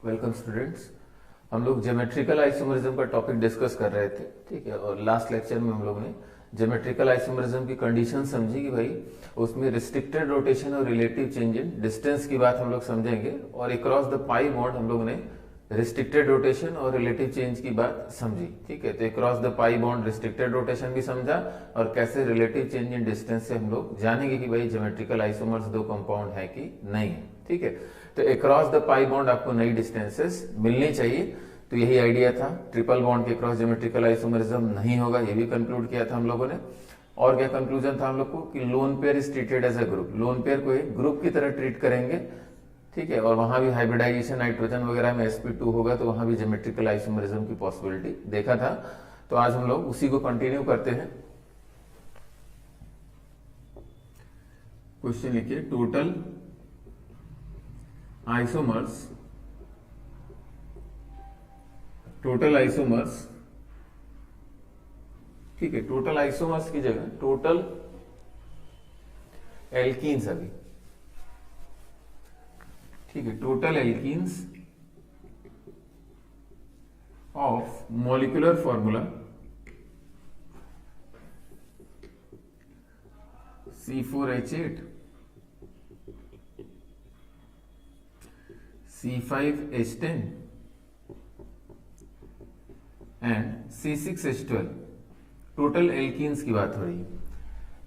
Welcome students. हम लोग geometrical isomerism का टॉपिक डिस्कस कर रहे थे, ठीक है। और लास्ट लेक्चर में हम लोग ने ज्योमेट्रिकल आइसोमरिज्म की कंडीशन समझी कि भाई उसमें रिस्ट्रिक्टेड रोटेशन और रिलेटिव चेंज इन डिस्टेंस की बात हम लोग समझेंगे, और अक्रॉस द पाई बॉन्ड हम लोग ने रिस्ट्रिक्टेड रोटेशन और रिलेटिव चेंज की बात समझी, ठीक है। तो across the pi bond restricted rotation भी समझा, और कैसे रिलेटिव चेंज इन डिस्टेंस से हम लोग जानेंगे कि भाई ज्योमेट्रिकल आइसोमर्स दो कंपाउंड है कि नहीं है, ठीक है। तो अक्रॉस द पाई बॉन्ड आपको नई डिस्टेंसेस मिलनी चाहिए, तो यही आइडिया था। ट्रिपल बॉन्ड के क्रॉस ज्योमेट्रिकल आइसोमरिज्म नहीं होगा, ये भी कंक्लूड किया था हम लोगों ने। और क्या कंक्लूजन था हम लोग को कि lone pair is treated as a group, lone pair को एक ग्रुप की तरह ट्रीट करेंगे, ठीक है। और वहां भी हाइब्रिडाइजेशन नाइट्रोजन वगैरह में sp2 होगा, तो वहां भी ज्योमेट्रिकल आइसोमरिज्म की पॉसिबिलिटी देखा था। तो आज हम लोग उसी को कंटिन्यू करते हैं। क्वेश्चन लिखिए, टोटल आइसोमर्स ठीक है, टोटल आइसोमर्स की जगह टोटल एल्कीन्स अभी, ठीक है। Total alkenes of molecular formula C4H8 C5H10 and C6H12, total alkenes की बात हो रही है,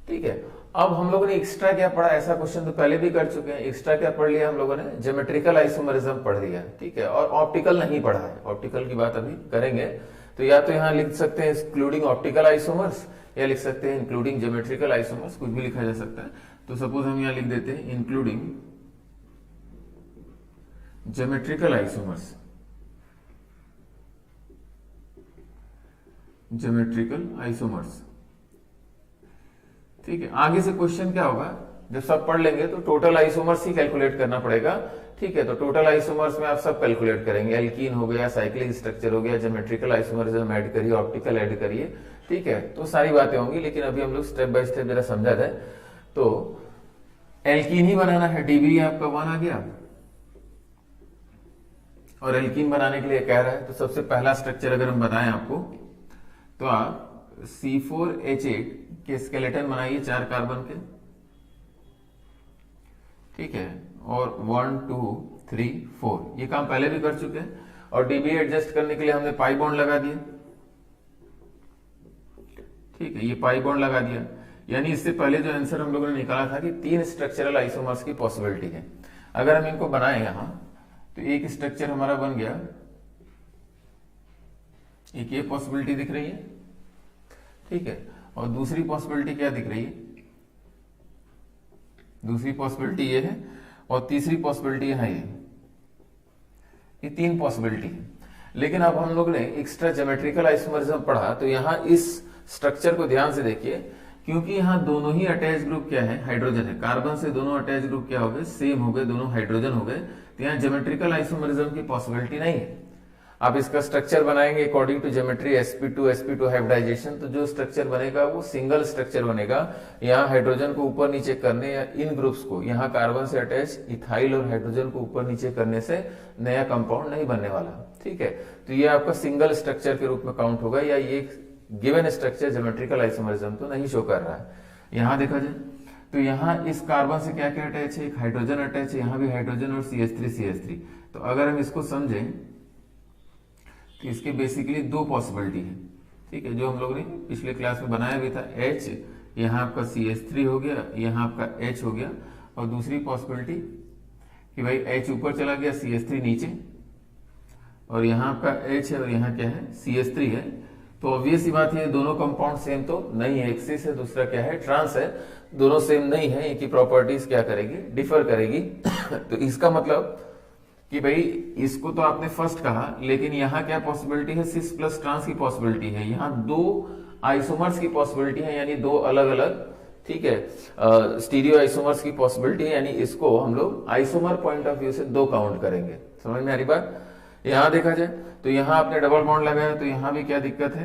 ठीक है। अब हम लोगों ने एक्स्ट्रा क्या पढ़ा, ऐसा क्वेश्चन तो पहले भी कर चुके हैं। एक्स्ट्रा क्या पढ़ लिया हम लोगों ने, ज्योमेट्रिकल आइसोमरिज्म पढ़ लिया, ठीक है। और ऑप्टिकल नहीं पढ़ा है, ऑप्टिकल की बात अभी करेंगे। तो या तो यहां लिख सकते हैं इंक्लूडिंग ऑप्टिकल आइसोमर्स, या लिख सकते हैं इंक्लूडिंग ज्योमेट्रिकल आइसोमर्स, कुछ भी लिखा जा सकता है। तो सपोज हम यहां लिख देते हैं इंक्लूडिंग ज्योमेट्रिकल आइसोमर्स, ठीक है। आगे से क्वेश्चन क्या होगा, जब सब पढ़ लेंगे तो टोटल आइसोमर्स ही कैलकुलेट करना पड़ेगा, ठीक है। तो टोटल आइसोमर्स में आप सब कैलकुलेट करेंगे, एल्कीन हो गया, साइक्लिक स्ट्रक्चर हो गया, ज्योमेट्रिकल आइसोमरिज्म ऐड करिए, ऑप्टिकल ऐड करिए, ठीक है। तो सारी बातें होंगी, लेकिन अभी हम लोग स्टेप बाय स्टेप जरा समझा जाए। तो एल्कीन ही बनाना है, डीबी आपका 1 आ गया, और एल्कीन बनाने के लिए कह रहा है। तो सबसे पहला स्ट्रक्चर अगर हम बताएं आपको, तो आप C4H8 के स्केलेटन बनाइए 4 कार्बन के, ठीक है। और 1 2 3 4 ये काम पहले भी कर चुके हैं। और डीबी एडजस्ट करने के लिए हमने पाई बॉन्ड लगा दिया, ठीक है। ये पाई बॉन्ड लगा दिया, यानी इससे पहले जो आंसर हम लोगों ने निकाला था कि 3 स्ट्रक्चरल आइसोमर्स की पॉसिबिलिटी है। अगर हम इनको बनाए यहां, तो एक स्ट्रक्चर हमारा बन गया, एक ये पॉसिबिलिटी दिख रही है, ठीक है। और दूसरी पॉसिबिलिटी क्या दिख रही है, दूसरी पॉसिबिलिटी ये है, और तीसरी पॉसिबिलिटी है ये 3 पॉसिबिलिटी है। लेकिन अब हम लोग ने एक्स्ट्रा ज्योमेट्रिकल आइसोमरिज्म पढ़ा, तो यहां इस स्ट्रक्चर को ध्यान से देखिए, क्योंकि यहां दोनों ही अटैच ग्रुप क्या है, हाइड्रोजन है। कार्बन से दोनों अटैच ग्रुप क्या हो गए, सेम हो गए, दोनों हाइड्रोजन हो गए। तो यहां ज्योमेट्रिकल आइसोमरिज्म की पॉसिबिलिटी नहीं है। आप इसका स्ट्रक्चर बनाएंगे according to geometry sp2 hybridisation, तो जो स्ट्रक्चर बनेगा वो सिंगल स्ट्रक्चर बनेगा। यहाँ हाइड्रोजन को ऊपर नीचे करने, या इन ग्रुप्स को, यहाँ कार्बन से अटैच इथाइल और हाइड्रोजन को ऊपर नीचे करने से नया कंपाउंड नहीं बनने वाला, ठीक है। तो ये आपका सिंगल स्ट्रक्चर के रूप में काउंट होगा, या ये गिवन स्ट्रक्चर ज्योमेट्रिकल आइसोमरिज्म तो नहीं शो कर रहा है। यहां देखा जाए तो यहाँ इस कार्बन से क्या क्या अटैच है, एक हाइड्रोजन अटैच है, यहाँ भी हाइड्रोजन और CH3 तो अगर हम इसको समझें तो इसके बेसिकली 2 पॉसिबिलिटी है, ठीक है, जो हम लोग ने पिछले क्लास में बनाया भी था। H, यहाँ आपका CH3 हो गया, यहाँ आपका H हो गया, और दूसरी पॉसिबिलिटी कि भाई H ऊपर चला गया, CH3 नीचे, और यहाँ आपका H है और यहाँ क्या है, CH3 है। तो ऑब्वियस ही बात है, दोनों कंपाउंड सेम तो नहीं है, एक सिस है, दूसरा क्या है, ट्रांस है, दोनों सेम नहीं है, इनकी प्रॉपर्टीज क्या करेगी, डिफर करेगी। तो इसका मतलब कि भाई इसको तो आपने फर्स्ट कहा, लेकिन यहाँ क्या पॉसिबिलिटी है, सिस प्लस ट्रांस की पॉसिबिलिटी है। यहाँ 2 आइसोमर्स की पॉसिबिलिटी है, यानी 2 अलग अलग, ठीक है, स्टीरियो आइसोमर्स की पॉसिबिलिटी है, यानी इसको हम लोग आइसोमर पॉइंट ऑफ व्यू से 2 काउंट करेंगे। समझ में आ रही बात। यहां देखा जाए तो यहां आपने डबल बॉन्ड लगाया, तो यहां भी क्या दिक्कत है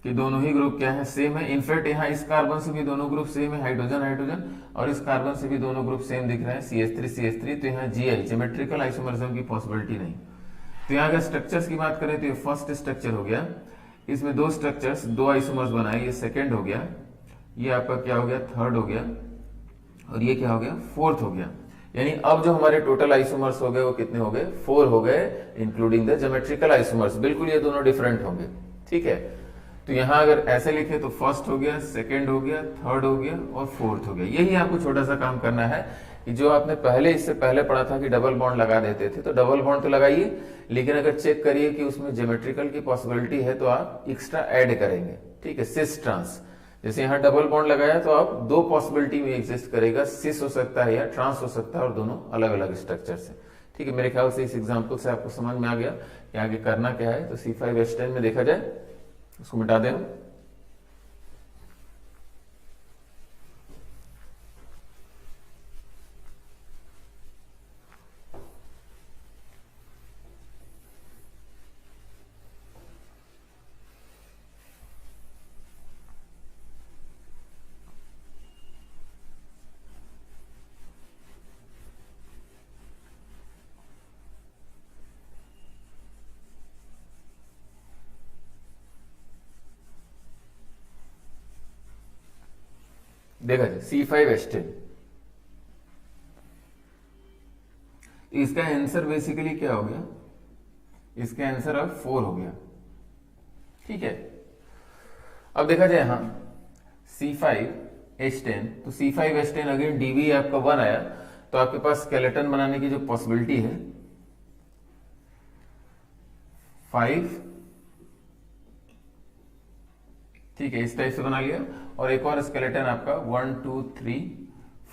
कि दोनों ही ग्रुप क्या है, सेम है। इनफैक्ट यहाँ इस कार्बन से भी दोनों ग्रुप सेम है, हाइड्रोजन हाइड्रोजन, और इस कार्बन से भी दोनों ग्रुप सेम दिख रहे हैं, CH3 CH3। तो यहाँ GI ज्योमेट्रिकल आइसोमरिज्म की पॉसिबिलिटी नहीं। तो यहाँ अगर स्ट्रक्चर्स की बात करें तो ये फर्स्ट स्ट्रक्चर हो गया, इसमें दो स्ट्रक्चर्स, दो आइसोमर्स बनाए, ये सेकेंड हो गया, ये आपका क्या हो गया, थर्ड हो गया, और ये क्या हो गया, फोर्थ हो गया। यानी अब जो हमारे टोटल आइसोमर्स हो गए वो कितने हो गए, 4 हो गए, इंक्लूडिंग द ज्योमेट्रिकल आइसोमर्स। बिल्कुल ये दोनों डिफरेंट होंगे, ठीक है। तो यहां अगर ऐसे लिखे तो फर्स्ट हो गया, सेकंड हो गया, थर्ड हो गया और फोर्थ हो गया। यही आपको छोटा सा काम करना है कि जो आपने पहले इससे पहले पढ़ा था कि डबल बॉन्ड लगा देते थे, तो डबल बॉन्ड तो लगाइए, लेकिन अगर चेक करिए कि उसमें ज्योमेट्रिकल की पॉसिबिलिटी है तो आप एक्स्ट्रा ऐड करेंगे, ठीक है। सिस ट्रांस, जैसे यहाँ डबल बॉन्ड लगाया तो आप दो पॉसिबिलिटी में एग्जिस्ट करेगा, सिस हो सकता है या ट्रांस हो सकता है, और दोनों अलग अलग स्ट्रक्चर से, ठीक है। मेरे ख्याल से इस एग्जाम्पल से आपको समझ में आ गया कि आगे करना क्या है। तो C5H10 में देखा जाए, उसको मिटा दें। देखा जाए C5H10, इसका आंसर बेसिकली क्या हो गया, इसका आंसर अब 4 हो गया, ठीक है। अब देखा जाए यहां C5H10, तो C5H10 अगेन डीवी आपका 1 आया, तो आपके पास स्केलेटन बनाने की जो पॉसिबिलिटी है 5, ठीक है, इस टाइप से बना लिया। और एक और स्केलेटन आपका 1 2 3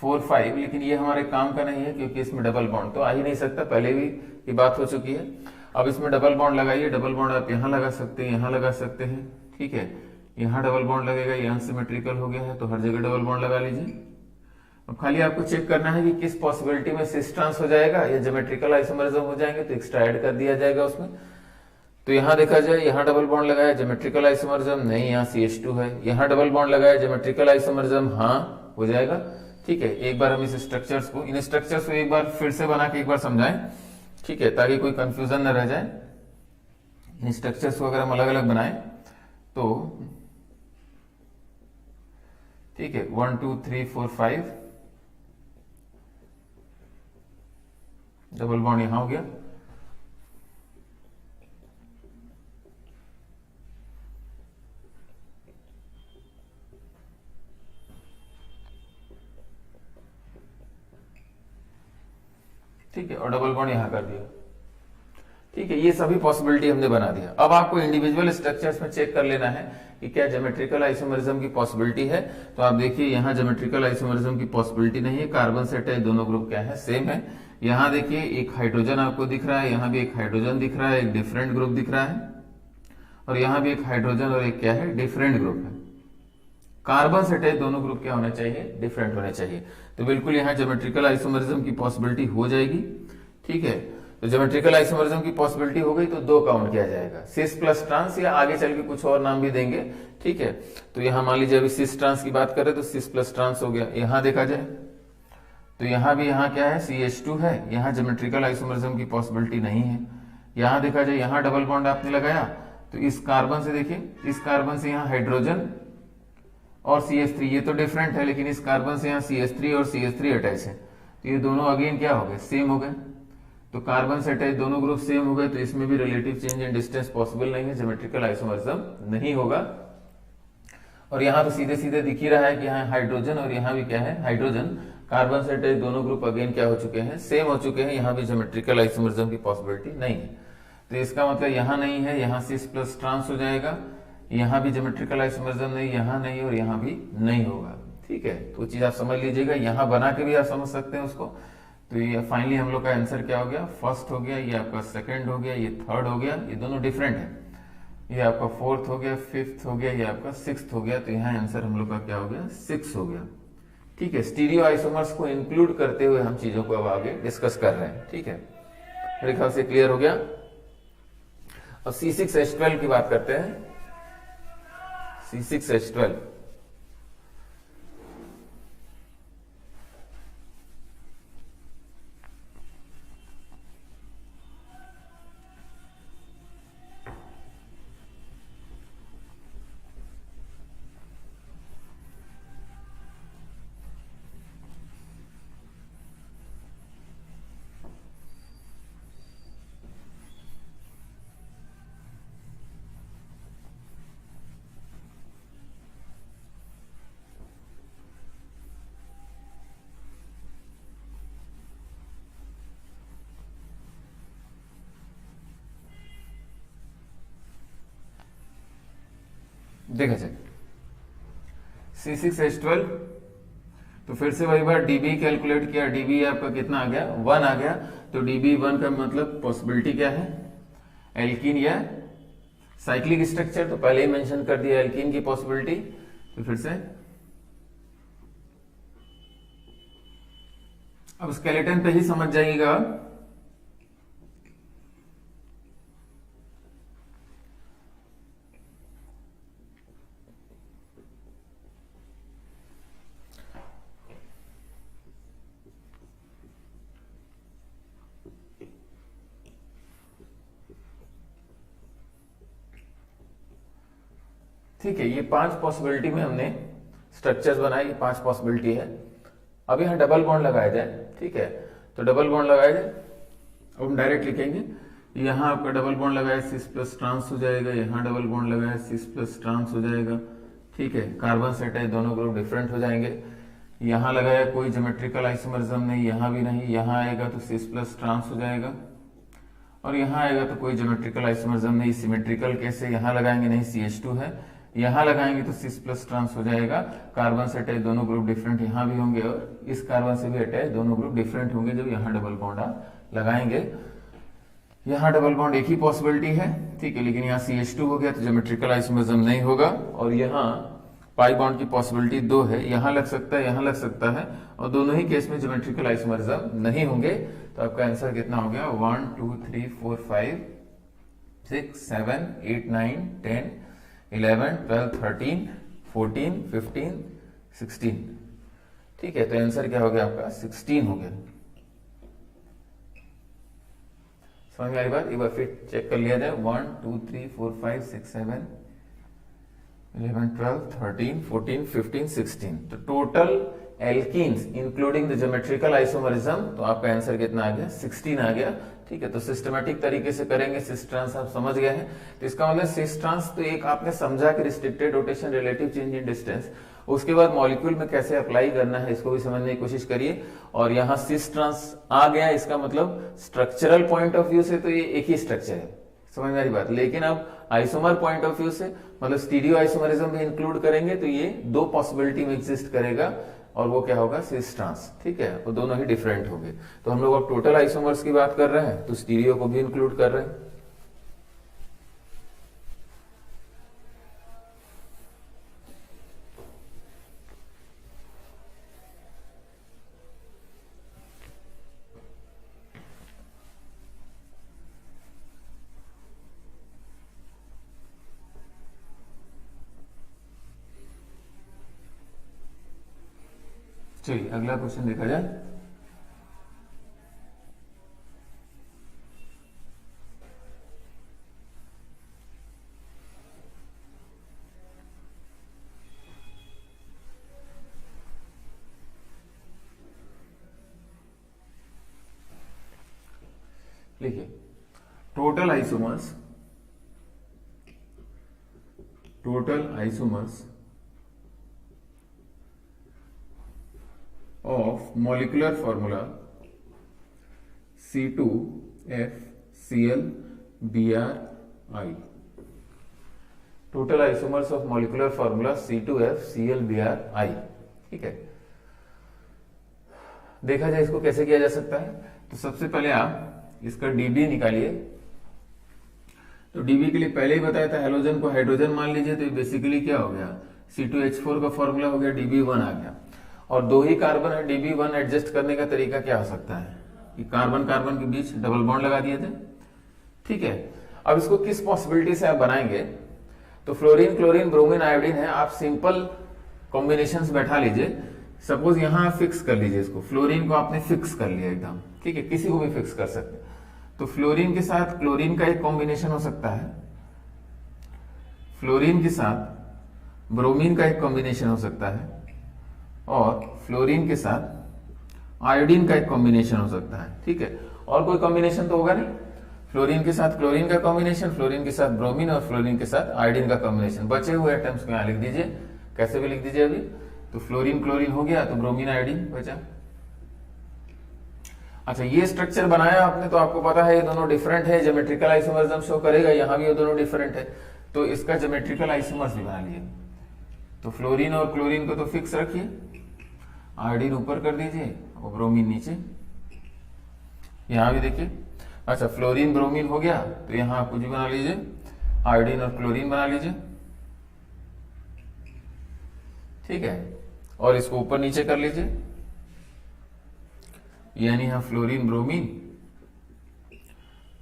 4 5, लेकिन ये हमारे काम का नहीं है क्योंकि इसमें डबल बॉन्ड तो आ ही नहीं सकता, पहले भी ये बात हो चुकी है। अब इसमें डबल बॉन्ड लगाइए, डबल बॉन्ड आप यहां लगा सकते हैं, यहां लगा सकते हैं, ठीक है। यहां डबल बॉन्ड लगेगा, ये अनसिमेट्रिकल हो गया है तो हर जगह डबल बॉन्ड लगा लीजिए। अब खाली आपको चेक करना है कि किस पॉसिबिलिटी में सिस ट्रांस हो जाएगा या ज्योमेट्रिकल आइसोमरिज्म हो जाएंगे, तो एक्स्ट्रा ऐड कर दिया जाएगा उसमें। तो यहां देखा जाए, यहां डबल बॉन्ड लगाया, ज्योमेट्रिकल आइसोमरिज्म नहीं, यहाँ CH2 है। यहां डबल बॉन्ड लगाया, ज्योमेट्रिकल आइसोमरिज्म हाँ हो जाएगा, ठीक है। एक बार हम इस स्ट्रक्चर्स को, इन स्ट्रक्चर्स को एक बार फिर से बना के एक बार समझाएं, ठीक है, ताकि कोई कंफ्यूजन न रह जाए। इन स्ट्रक्चर्स को अगर हम अलग अलग बनाए तो ठीक है, 1 2 3 4 5, डबल बॉन्ड यहां हो गया, ठीक है, और डबल बॉन्ड यहां कर दिया, ठीक है। ये सभी पॉसिबिलिटी हमने बना दिया। अब आपको इंडिविजुअल स्ट्रक्चर्स में चेक कर लेना है कि क्या ज्योमेट्रिकल आइसोमरिज्म की पॉसिबिलिटी है। तो आप देखिए यहाँ ज्योमेट्रिकल आइसोमरिज्म की पॉसिबिलिटी नहीं है, कार्बन से अटैच दोनों ग्रुप क्या है, सेम है। यहाँ देखिए एक हाइड्रोजन आपको दिख रहा है, यहाँ भी एक हाइड्रोजन दिख रहा है, एक डिफरेंट ग्रुप दिख रहा है, और यहाँ भी एक हाइड्रोजन और एक क्या है, डिफरेंट ग्रुप है। कार्बन से अटैच दोनों ग्रुप क्या होना चाहिए, डिफरेंट होने चाहिए। तो बिल्कुल यहाँ ज्योमेट्रिकल आइसोमरिज्म की पॉसिबिलिटी हो जाएगी, ठीक है। तो ज्योमेट्रिकल आइसोमरिज्म की पॉसिबिलिटी हो गई तो 2 काउंट किया जाएगा, सिस प्लस ट्रांस, या आगे चल के कुछ और नाम भी देंगे, ठीक है। तो यहाँ मान लीजिए अभी सिस ट्रांस की बात करें तो सिस प्लस ट्रांस हो गया। यहाँ देखा जाए तो यहाँ भी यहाँ क्या है, CH2 है, यहाँ ज्योमेट्रिकल आइसोमरिज्म की पॉसिबिलिटी नहीं है। यहाँ देखा जाए, यहाँ डबल बॉन्ड आपने लगाया तो इस कार्बन से देखिए, इस कार्बन से यहाँ हाइड्रोजन और CH3, ये तो डिफरेंट है, लेकिन इस कार्बन से यहाँ CH3 और CH3 अटैच है, तो ये दोनों अगेन क्या हो गए, सेम हो गए। तो कार्बन से अटैच दोनों ग्रुप सेम हो गए, तो इसमें भी relative change in distance possible नहीं है, ज्योमेट्रिकल आइसोमरिज्म नहीं होगा। और यहाँ तो सीधे सीधे दिख ही रहा है कि यहाँ हाइड्रोजन और यहाँ भी क्या है, हाइड्रोजन, कार्बन से अटैच दोनों ग्रुप अगेन क्या हो चुके हैं, सेम हो चुके हैं, यहाँ भी ज्योमेट्रिकल आइसोमरिज्म की पॉसिबिलिटी नहीं है। तो इसका मतलब यहाँ नहीं है, यहाँ सिस प्लस ट्रांस हो जाएगा, यहाँ भी ज्योमेट्रिकल आइसोमरिज्म नहीं, यहाँ नहीं और यहाँ भी नहीं होगा, ठीक है। तो चीज आप समझ लीजिएगा, यहाँ बना के भी आप समझ सकते हैं उसको। तो ये फाइनली हम लोग का आंसर क्या हो गया, फर्स्ट हो गया, ये आपका सेकंड हो गया, ये थर्ड हो गया, ये दोनों डिफरेंट है, ये आपका फोर्थ हो गया, फिफ्थ हो गया, ये आपका सिक्स्थ हो गया। तो यहाँ आंसर हम लोग का क्या हो गया, 6 हो गया, ठीक है। स्टीरियो आइसोमर्स को इंक्लूड करते हुए हम चीजों को अब आगे डिस्कस कर रहे हैं, ठीक है। मेरे ख्याल से क्लियर हो गया। अब C6H12 की बात करते हैं, C6H12, देखा जाए C6H12, तो फिर से वही बात, डीबी कैलकुलेट किया, डीबी आपका कितना आ गया 1 आ गया, तो डीबी 1 का मतलब पॉसिबिलिटी क्या है, एल्कीन या साइक्लिक स्ट्रक्चर, तो पहले ही मेंशन कर दिया एल्कीन की पॉसिबिलिटी। तो फिर से अब स्केलेटन पे ही समझ जाइएगा। ठीक है, ये 5 पॉसिबिलिटी में हमने स्ट्रक्चर्स बनाए, 5 पॉसिबिलिटी है। अब यहाँ डबल बॉन्ड लगाया जाए, ठीक है, तो डबल बॉन्ड लगाया जाए। अब हम डायरेक्ट लिखेंगे, यहाँ आपका डबल बॉन्ड लगाया सिस प्लस ट्रांस हो जाएगा, यहाँ डबल बॉन्ड लगाया सिस प्लस ट्रांस हो जाएगा, ठीक है, कार्बन सेट है, दोनों ग्रुप डिफरेंट हो जाएंगे। यहाँ लगाया कोई ज्योमेट्रिकल आइसोमरिज्म नहीं, यहाँ भी नहीं, यहाँ आएगा तो सिस प्लस ट्रांस हो जाएगा, और यहाँ आएगा तो कोई ज्योमेट्रिकल आइसोमरिज्म नहीं, सिमेट्रिकल कैसे, यहाँ लगाएंगे नहीं, CH2 है, यहाँ लगाएंगे तो सिस प्लस ट्रांस हो जाएगा, कार्बन से अटैच दोनों ग्रुप डिफरेंट यहाँ भी होंगे, और इस कार्बन से भी अटैच दोनों ग्रुप डिफरेंट होंगे जब यहाँ डबल बॉन्ड आप लगाएंगे। यहाँ डबल बॉन्ड एक ही पॉसिबिलिटी है, ठीक है, लेकिन यहाँ CH2 हो गया तो ज्योमेट्रिकल आइसोमरिज्म नहीं होगा, और यहाँ पाई बॉन्ड की पॉसिबिलिटी 2 है, यहाँ लग सकता है, यहाँ लग सकता है, और दोनों ही केस में ज्योमेट्रिकल आइसोमरिज्म नहीं होंगे। तो आपका आंसर कितना हो गया, 1 2 3 4 5 6 7 8 9 10 11 12 13 14 15 16, ठीक है, तो आंसर क्या हो गया आपका 16 हो गया। समझ में आ रही बात, एक बार फिर चेक कर लिया जाए, 1 2 3 4 5 6 7 11 12 13 14 15 16, तो total alkenes including the geometrical isomerism, तो आपका आंसर कितना आ गया 16 आ गया, ठीक है। तो सिस्टमैटिक तरीके से करेंगे, सिस ट्रांस आप समझ गए हैं, तो इसका मतलब सिस ट्रांस तो एक आपने समझा कि restricted rotation, relative change in distance, उसके बाद मॉलिक्यूल में कैसे अप्लाई करना है इसको भी समझने की कोशिश करिए। और यहाँ सिस ट्रांस आ गया, इसका मतलब स्ट्रक्चरल पॉइंट ऑफ व्यू से तो ये एक ही स्ट्रक्चर है, समझ में आ रही बात, लेकिन अब आइसोमर पॉइंट ऑफ व्यू से मतलब स्टीरियो आइसोमरिज्म भी इंक्लूड करेंगे तो ये 2 पॉसिबिलिटी में एग्जिस्ट करेगा, और वो क्या होगा सिस ट्रांस, ठीक है, वो दोनों ही डिफरेंट होंगे। तो हम लोग अब टोटल आइसोमर्स की बात कर रहे हैं, तो स्टीरियो को भी इंक्लूड कर रहे हैं। चलिए अगला क्वेश्चन देखा जाए। लिखिए, total isomers of molecular formula C2FClBrI, total isomers of molecular formula C2FClBrI, ठीक है। देखा जाए इसको कैसे किया जा सकता है, तो सबसे पहले आप इसका डीबी निकालिए। तो डीबी के लिए पहले ही बताया था, हेलोजन को हाइड्रोजन मान लीजिए, तो बेसिकली क्या हो गया, C2H4 का फॉर्मूला हो गया, DB1 आ गया, और 2 ही कार्बन है, DB1 एडजस्ट करने का तरीका क्या हो सकता है कि कार्बन कार्बन के बीच डबल बॉन्ड लगा दिए थे, ठीक है। अब इसको किस पॉसिबिलिटी से आप बनाएंगे, तो फ्लोरीन क्लोरीन ब्रोमीन आयोडीन है, आप सिंपल कॉम्बिनेशंस बैठा लीजिए। सपोज यहां फिक्स कर लीजिए इसको, फ्लोरीन को आपने फिक्स कर लिया एकदम, ठीक है, किसी को भी फिक्स कर सकते हैं। तो फ्लोरीन के साथ क्लोरीन का एक कॉम्बिनेशन हो सकता है, फ्लोरीन के साथ ब्रोमीन का एक कॉम्बिनेशन हो सकता है, और फ्लोरीन के साथ आयोडीन का एक कॉम्बिनेशन हो सकता है, ठीक है। और कोई कॉम्बिनेशन तो होगा नहीं, फ्लोरीन के साथ क्लोरीन का कॉम्बिनेशन, फ्लोरीन के साथ ब्रोमीन, और फ्लोरीन के साथ आयोडीन का कॉम्बिनेशन। बचे हुए एटम्स को यहां लिख दीजिए, कैसे भी लिख दीजिए अभी। तो फ्लोरीन क्लोरीन हो गया, तो ब्रोमीन आयोडीन बचा। अच्छा, ये स्ट्रक्चर बनाया आपने, तो आपको पता है ये दोनों डिफरेंट है, ज्योमेट्रिकल आइसोमरिज्म शो करेगा, यहां भी ये दोनों डिफरेंट है, तो इसका ज्योमेट्रिकल आइसोमर्स भी बना लिए। तो फ्लोरीन और क्लोरीन को तो फिक्स रखिए, आयोडीन ऊपर कर दीजिए और ब्रोमीन नीचे। यहां भी देखिए, अच्छा फ्लोरीन ब्रोमीन हो गया, तो यहां आप कुछ भी बना लीजिए, आयोडीन और क्लोरीन बना लीजिए, ठीक है। और इसको ऊपर नीचे कर लीजिए, यानी यहां फ्लोरीन ब्रोमीन,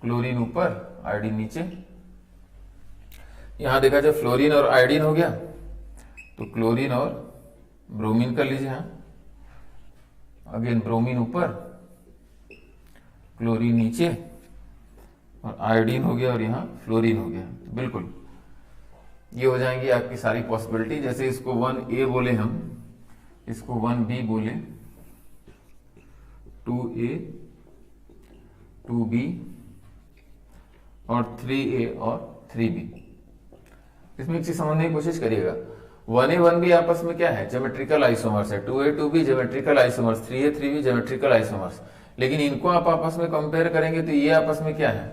क्लोरीन ऊपर आयोडीन नीचे। यहां देखा जाए फ्लोरीन और आयोडीन हो गया, तो क्लोरीन और ब्रोमीन कर लीजिए, यहां अगेन ब्रोमीन ऊपर, क्लोरीन नीचे, और आयोडीन हो गया और यहां फ्लोरीन हो गया। बिल्कुल ये हो जाएंगी आपकी सारी पॉसिबिलिटी। जैसे इसको 1A बोले हम, इसको 1B बोले, 2A 2B और 3A और 3B। इसमें एक चीज समझने की कोशिश करिएगा, 1A 1B आपस में क्या है, ज्योमेट्रिकल आइसोमर्स है, 2A 2B geometrical isomers, 3A 3B geometrical isomers. लेकिन इनको आप आपस में कंपेयर करेंगे तो ये आपस में क्या है,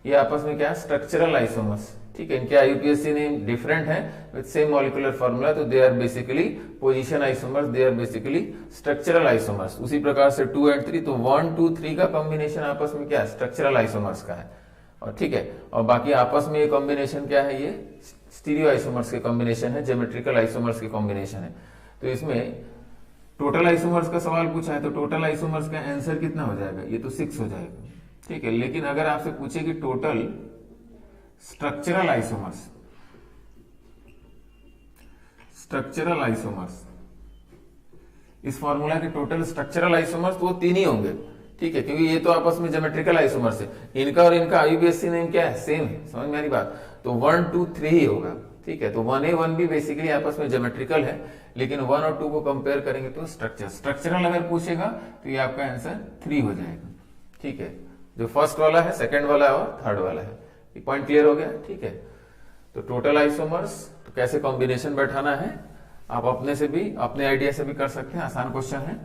ये आपस में क्या है, स्ट्रक्चरल आइसोमर्स, ठीक है। इनके आईयूपीएसी नेम डिफरेंट है विद सेम मॉलिक्यूलर फार्मूला, तो they are basically position isomers, they are basically structural isomers. उसी प्रकार से 2 और 3, तो 1 2 3 का कॉम्बिनेशन आपस में क्या है, स्ट्रक्चरल आइसोमर्स का है, और ठीक है। और बाकी आपस में ये कॉम्बिनेशन क्या है, ये स्टीरियो आइसोमर्स के कॉम्बिनेशन है, ज्योमेट्रिकल आइसोमर्स के कॉम्बिनेशन है। तो इसमें टोटल आइसोमर्स का सवाल पूछा है, तो टोटल आइसोमर्स का आंसर कितना हो जाएगा, ये तो 6 हो जाएगा, ठीक है। लेकिन अगर आपसे पूछे कि total structural isomers, structural isomers, इस फॉर्मूला के टोटल स्ट्रक्चरल आइसोमर्स तो वो 3 ही होंगे, ठीक है, क्योंकि ये तो आपस में ज्योमेट्रिकल आइसोमर्स है। इनका और इनका आईयूपीएसी नेम क्या है, सेम है, समझ में आ रही बात। तो 1 2 3 ही होगा, ठीक है। तो 1A 1B बेसिकली आपस में ज्योमेट्रिकल है, लेकिन 1 और 2 को कंपेयर करेंगे तो स्ट्रक्चरल अगर पूछेगा तो ये आपका आंसर 3 हो जाएगा, ठीक है। जो फर्स्ट वाला है, सेकंड वाला है और थर्ड वाला है। ये पॉइंट क्लियर हो गया, ठीक है। तो टोटल आइसोमर्स तो कैसे कॉम्बिनेशन बैठाना है आप अपने से भी, अपने आइडिया से भी कर सकते हैं, आसान क्वेश्चन है।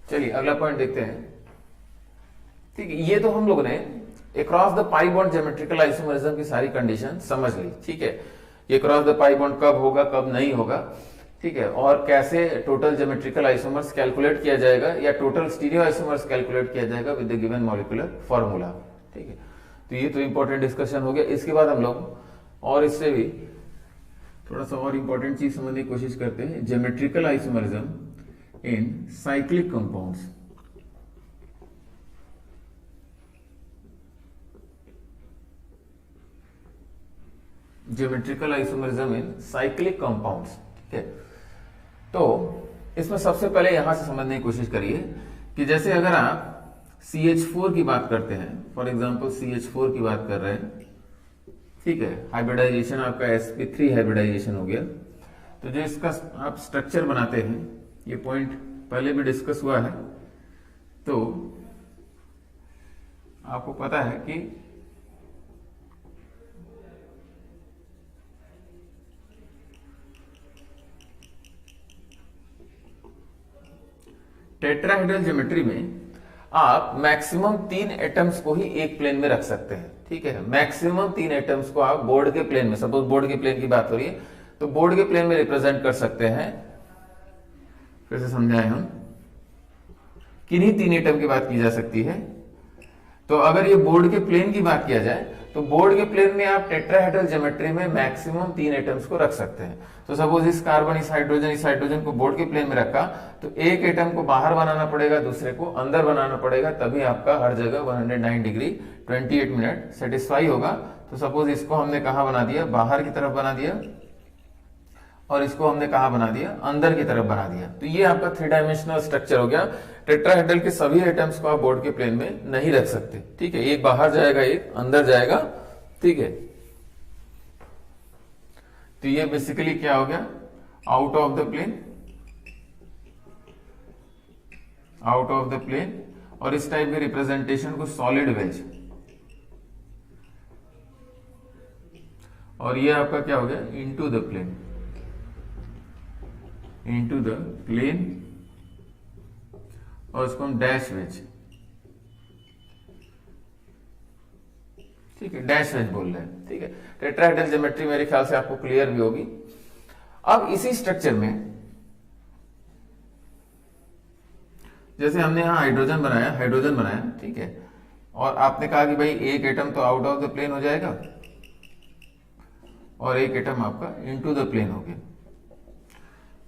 चलिए अगला पॉइंट देखते हैं, ठीक है। ये तो हम लोग ने across the pi bond geometrical isomerism की सारी कंडीशन समझ ली, ठीक है। ये क्रॉस द पाई बॉन्ड कब होगा कब नहीं होगा, ठीक है, और कैसे टोटल ज्योमेट्रिकल आइसोमर्स कैलकुलेट किया जाएगा या टोटल स्टीरियो आइसोमर्स कैलकुलेट किया जाएगा with the given molecular formula, ठीक है। तो ये तो इंपॉर्टेंट डिस्कशन हो गया। इसके बाद हम लोग और इससे भी थोड़ा सा और इंपॉर्टेंट चीज समझने की कोशिश करते हैं, ज्योमेट्रिकल आइसोमरिज्म इन साइक्लिक कंपाउंड्स। ज्योमेट्रिकल आइसोमरिज्म इन साइक्लिक कंपाउंड्स, ठीक है। तो इसमें सबसे पहले यहां से समझने की कोशिश करिए कि जैसे अगर आप CH4 की बात करते हैं, फॉर एग्जांपल CH4 की बात कर रहे हैं, ठीक है, हाइब्रिडाइजेशन आपका sp3 हाइब्रिडाइजेशन हो गया। तो जो इसका आप स्ट्रक्चर बनाते हैं, ये पॉइंट पहले भी डिस्कस हुआ है, तो आपको पता है कि टेट्राहेड्रल ज्योमेट्री में आप मैक्सिमम 3 एटम्स को ही एक प्लेन में रख सकते हैं, ठीक है। मैक्सिमम 3 एटम्स को आप बोर्ड के प्लेन में, सपोज बोर्ड के प्लेन की बात हो रही है, तो बोर्ड के प्लेन में रिप्रेजेंट कर सकते हैं। फिर से समझाएं हम, किन्हीं 3 एटम की बात की जा सकती है, तो अगर ये बोर्ड के प्लेन की बात किया जाए तो बोर्ड के प्लेन में आप टेट्राहेड्रल ज्योमेट्री में मैक्सिमम 3 एटम्स को रख सकते हैं। तो सपोज इस कार्बन, इस हाइड्रोजन को बोर्ड के प्लेन में रखा तो एक एटम को बाहर बनाना पड़ेगा, दूसरे को अंदर बनाना पड़ेगा, तभी आपका हर जगह 109 डिग्री 28 मिनट सेटिस्फाई होगा। तो सपोज इसको हमने कहा बना दिया, बाहर की तरफ बना दिया, और इसको हमने कहा बना दिया, अंदर की तरफ बना दिया। तो ये आपका 3 डायमेंशनल स्ट्रक्चर हो गया। टेट्राहेड्रल के सभी एटम्स को आप बोर्ड के प्लेन में नहीं रख सकते, ठीक है। एक बाहर जाएगा, एक अंदर जाएगा, ठीक है। तो ये बेसिकली क्या हो गया, out of the plane, out of the plane. और इस टाइप के रिप्रेजेंटेशन को सॉलिड वेज, और ये आपका क्या हो गया, into the plane, into the plane, और उसको हम डैश वेज, ठीक है, डैश वेज बोल रहे हैं, ठीक है। टेट्राहेड्रल ज्योमेट्री मेरे ख्याल से आपको क्लियर भी होगी। अब इसी स्ट्रक्चर में जैसे हमने यहां हाइड्रोजन बनाया, ठीक है, और आपने कहा कि भाई एक एटम तो आउट ऑफ द प्लेन हो जाएगा और एक एटम आपका इनटू द प्लेन हो गया,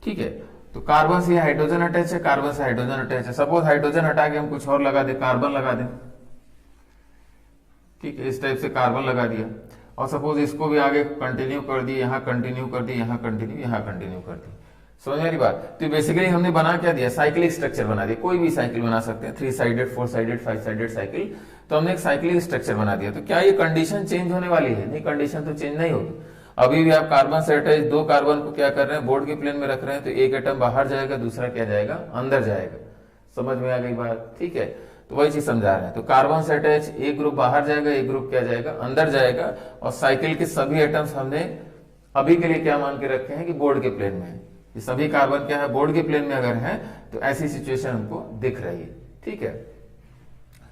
ठीक है। तो कार्बन से हाइड्रोजन अटैच है, कार्बन से हाइड्रोजन अटैच है। सपोज हाइड्रोजन हटा के हम कुछ और लगा दे, कार्बन लगा दें, ठीक है, इस टाइप से कार्बन लगा दिया। और सपोज इसको भी आगे कंटिन्यू कर दिए, यहां कंटिन्यू कर दिए, यहां कंटिन्यू, यहां कंटिन्यू कर दी। समझ मेरी बात। तो बेसिकली हमने बना क्या दिया, साइक्लिक स्ट्रक्चर बना दिया। कोई भी साइकिल बना सकते हैं, 3 साइडेड, 4 साइडेड, 5 साइडेड साइकिल। तो हमने एक साइक्लिक स्ट्रक्चर बना दिया। तो क्या ये कंडीशन चेंज होने वाली है? नहीं, कंडीशन तो चेंज नहीं होगी। अभी भी आप कार्बन से अटैच 2 कार्बन को क्या कर रहे हैं, बोर्ड के प्लेन में रख रहे हैं। तो एक एटम बाहर जाएगा, दूसरा क्या जाएगा, अंदर जाएगा। समझ में आ गई बात, ठीक है। तो वही चीज समझा रहे हैं। तो कार्बन से अटैच एक ग्रुप बाहर जाएगा, एक ग्रुप क्या जाएगा, अंदर जाएगा। और साइकिल के सभी एटम्स हमने अभी के लिए क्या मान के रखे हैं कि बोर्ड के प्लेन में है। ये सभी कार्बन क्या है, बोर्ड के प्लेन में अगर है तो ऐसी सिचुएशन हमको दिख रही है, ठीक है।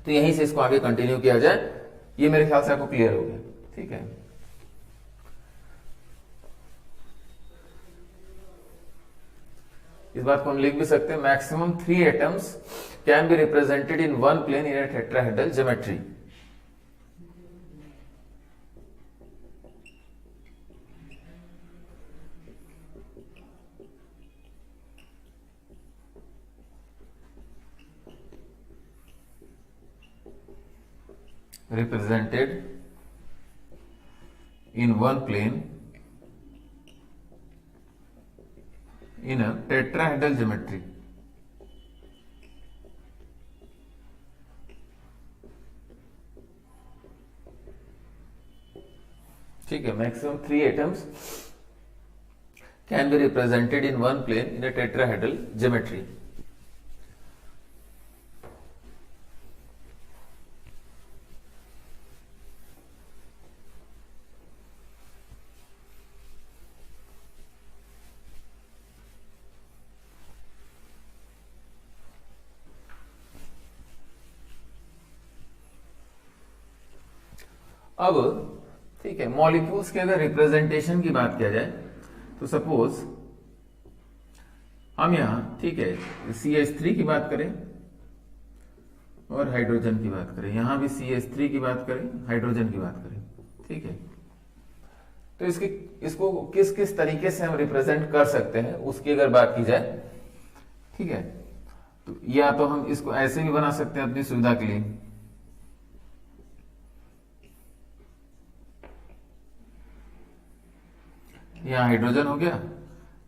तो यहीं से इसको आगे कंटिन्यू किया जाए। ये मेरे ख्याल से आपको क्लियर हो गया, ठीक है। इस बात को हम लिख भी सकते हैं, maximum 3 atoms can be represented in one plane in a tetrahedral geometry. represented in one plane in a tetrahedral geometry. ठीक है, maximum 3 atoms can be represented in one plane in a tetrahedral geometry. अब ठीक है, molecules के अगर representation की बात किया जाए तो सपोज हम यहां, ठीक है, CH3 की बात करें और हाइड्रोजन की बात करें, यहां भी CH3 की बात करें, हाइड्रोजन की बात करें, ठीक है। तो इसको किस किस तरीके से हम रिप्रेजेंट कर सकते हैं उसकी अगर बात की जाए, ठीक है, तो या तो हम इसको ऐसे भी बना सकते हैं अपनी सुविधा के लिए। यहाँ हाइड्रोजन हो गया,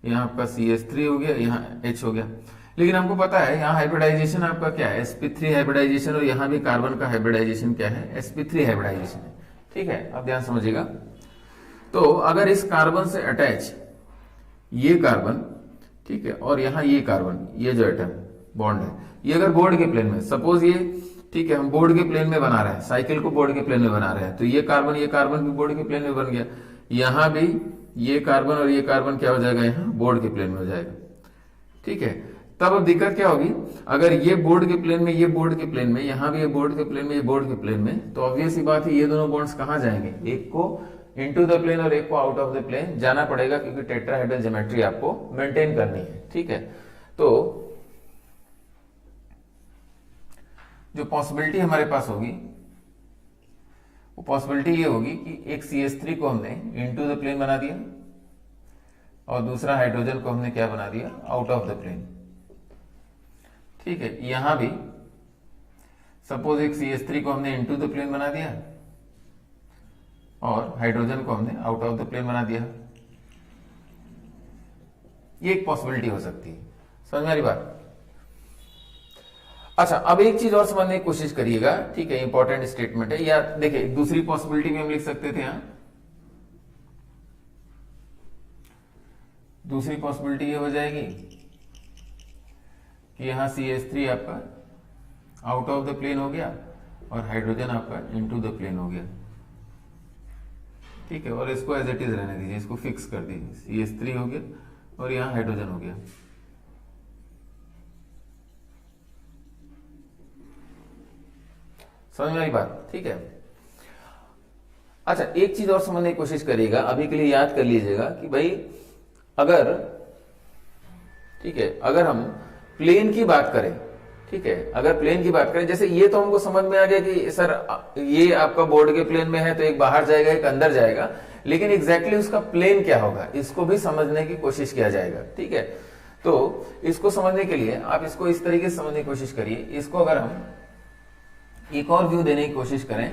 यहाँ आपका CH3 हो गया, यहाँ H हो गया। लेकिन हमको पता है यहाँ हाइब्रिडाइजेशन आपका क्या है, sp3 हाइब्रिडाइजेशन, और यहाँ भी कार्बन का हाइब्रिडाइजेशन क्या है, sp3 हाइब्रिडाइजेशन है, ठीक है। अब ध्यान समझिएगा। तो अगर इस कार्बन से अटैच ये कार्बन, ठीक है, और यहाँ ये कार्बन, ये जो एटम बॉन्ड है, ये अगर बोर्ड के प्लेन में, सपोज ये, ठीक है, हम बोर्ड के प्लेन में बना रहे हैं, साइकिल को बोर्ड के प्लेन में बना रहे हैं, तो ये कार्बन भी बोर्ड के प्लेन में बन गया। यहां भी ये कार्बन और ये कार्बन क्या हो जाएगा, यहाँ बोर्ड के प्लेन में हो जाएगा, ठीक है। तब अब दिक्कत क्या होगी, अगर ये बोर्ड के प्लेन में, ये बोर्ड के प्लेन में, यहाँ भी ये बोर्ड के प्लेन में, ये बोर्ड के प्लेन में, तो ऑब्वियस ही बात है ये दोनों बॉन्ड्स कहाँ जाएंगे, एक को इनटू द प्लेन और एक को आउट ऑफ द प्लेन जाना पड़ेगा, क्योंकि टेट्राहेड्रल ज्योमेट्री आपको मेंटेन करनी है, ठीक है। तो जो पॉसिबिलिटी हमारे पास होगी पॉसिबिलिटी ये होगी कि एक CH3 को हमने इनटू द प्लेन बना दिया और दूसरा हाइड्रोजन को हमने क्या बना दिया, आउट ऑफ द प्लेन। ठीक है, यहां भी सपोज एक CH3 को हमने इनटू द प्लेन बना दिया और हाइड्रोजन को हमने आउट ऑफ द प्लेन बना दिया। ये एक पॉसिबिलिटी हो सकती है, समझ में आ रही बात। अच्छा, अब एक चीज और समझने की कोशिश करिएगा, ठीक है, इंपॉर्टेंट स्टेटमेंट है। या देखिए एक दूसरी पॉसिबिलिटी भी हम लिख सकते थे यहां। दूसरी पॉसिबिलिटी ये हो जाएगी कि यहां CH3 आपका आउट ऑफ द प्लेन हो गया और हाइड्रोजन आपका इनटू द प्लेन हो गया। ठीक है, और इसको एज इट इज रहने दीजिए, इसको फिक्स कर दीजिए, CH3 हो गया और यहां हाइड्रोजन हो गया। समझ में आई बात, ठीक है। अच्छा, एक चीज और समझने की कोशिश करिएगा, अभी के लिए याद कर लीजिएगा कि भाई अगर, ठीक है, अगर हम प्लेन की बात करें, ठीक है, अगर प्लेन की बात करें, जैसे ये तो हमको समझ में आ गया कि सर ये आपका बोर्ड के प्लेन में है तो एक बाहर जाएगा एक अंदर जाएगा, लेकिन एग्जैक्टली उसका प्लेन क्या होगा इसको भी समझने की कोशिश किया जाएगा। ठीक है, तो इसको समझने के लिए आप इसको इस तरीके से समझने की कोशिश करिए। इसको अगर हम एक और व्यू देने की कोशिश करें,